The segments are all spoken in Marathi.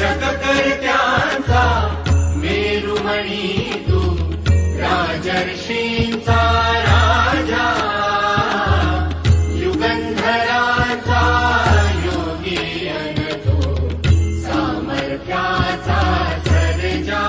रक्षककर्त्यांचा मेरुमणी तू राजर्षींचा राजा युगंधराचा योगी अन तो सामर्थ्याचा सर्जा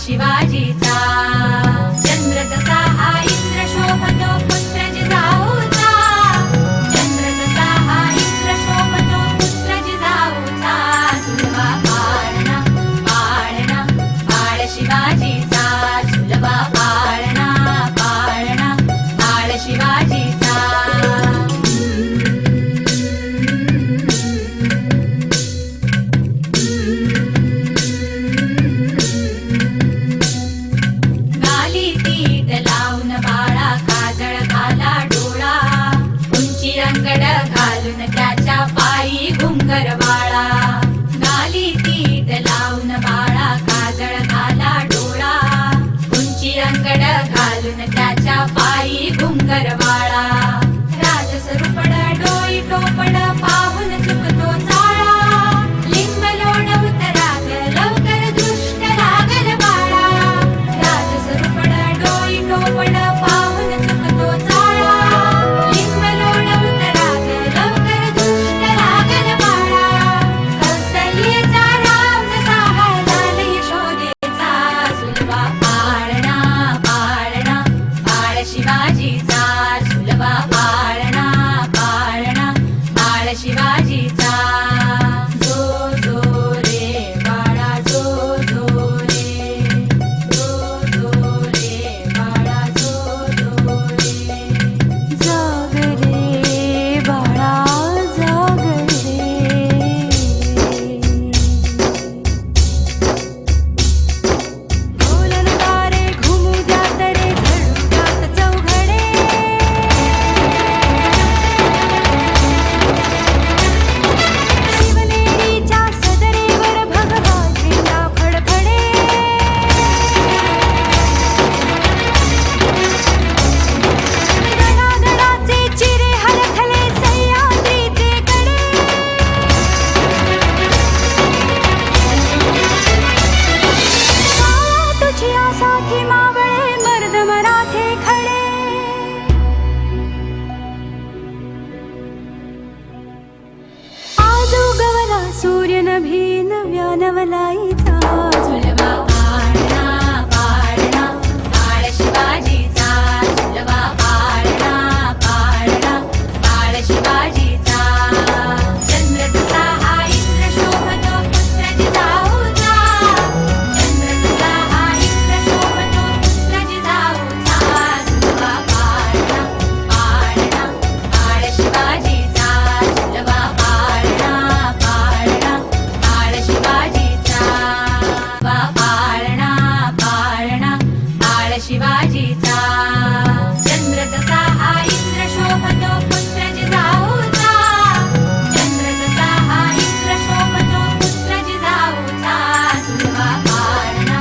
शिवाजीचा चंद्र जसा हा इंद्र शोभतो पुत्र जिजाऊचा चंद्र जसा हा इंद्र शोभतो पुत्र जिजाऊचा सुलभा पाळणा पाळणा पाळ शिवाजीचा सुलभा पाळणा पाळणा पाळ शिवाजीचा त्याच्या पायी घुंगरवाळा गाली तीट लावून बाळा काजळ घाला डोळा उंची अंगड घालून त्याच्या पायी घुंगरवाळा राजसरूपड डोई टोपड पाहून चुकतो चाळा लिंब लोणवत राग लवकर दृष्ट लागल बाळा राजसरूपड डोई टोपड पाहून चुकतो चाळा लिंब लोणवत राग लवकर दृष्ट लागल बाळा कौसल्येचा राम जसा हळदाल यशोदेचा सुलभा पाळणा पाळणा पाळ शिवाजीचा नवलाईचा झुलवा पाळणा पाळणा बाळ शिवाजीचा झुलवा पाळणा पाळणा बाळ शिवाजीचा चंद्र तुझा हा इंद्र शोभतो पुत्र जिजाऊचा चंद्र तुझा हा इंद्र शोभतो पुत्र जिजाऊचा झुलवा पाळणा पाळणा बाळ शिवाजीचा झुलवा पाळणा पाळणा बाळ शिवाजीचा वा पाळणा पाळणा बाळ शिवाजीचा चंद्र तसा हा इंद्र शोभतो पुत्र जिजाऊचा चंद्र तसा हा इंद्र शोभतो पुत्र जिजाऊचा झुलवा पाळणा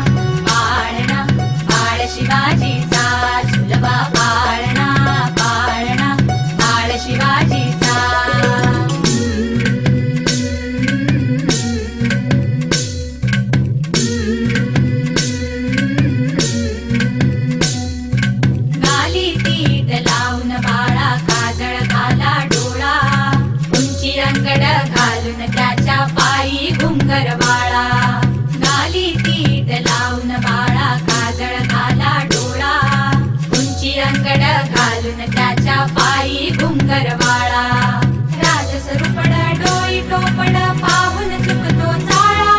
पाळणा बाळ शिवाजीचा झुलवा पाळणा पाळणा बाळ शिवाजीचा गाली पीठ लावून बाळा काजळ घाला डोळा उंची अंगड घालून त्याच्या पायी घुंगर वाळा गाली पीठ लावून बाळा काजळ घाला डोळा उंची अंगड घालून त्याच्या पायी घुंगर वाळा राजसरूपड डोई टोपड पाहून चुकतो चाळा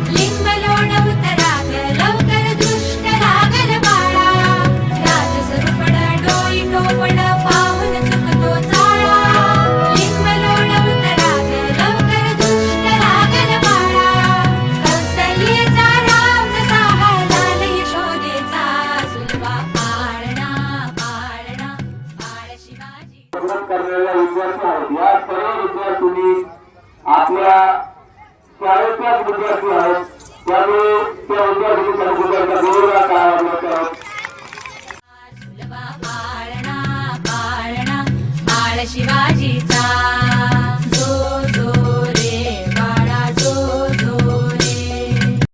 लिंब लोणवत राग लवकर दृष्ट लागल बाळा राजसरूपड डोई टोपड पाहून चुकतो चाळा लिंब लोणवत राग लवकर दृष्ट लागल बाळा कौसल्येचा राम जसा हा लाल यशोदेचा झुलवा पाळणा पाळणा बाळ शिवाजी संघर्ष करणाऱ्या विद्यार्थी आहेत. या सर्व विद्यार्थ्यांनी आपल्या शाळेच्याच विद्यार्थी आहेत. त्यामुळे त्या विद्यार्थ्यांनी त्यांचा गौरव करावा. झुलवा पाळणा पाळणा बाळ शिवाजीचा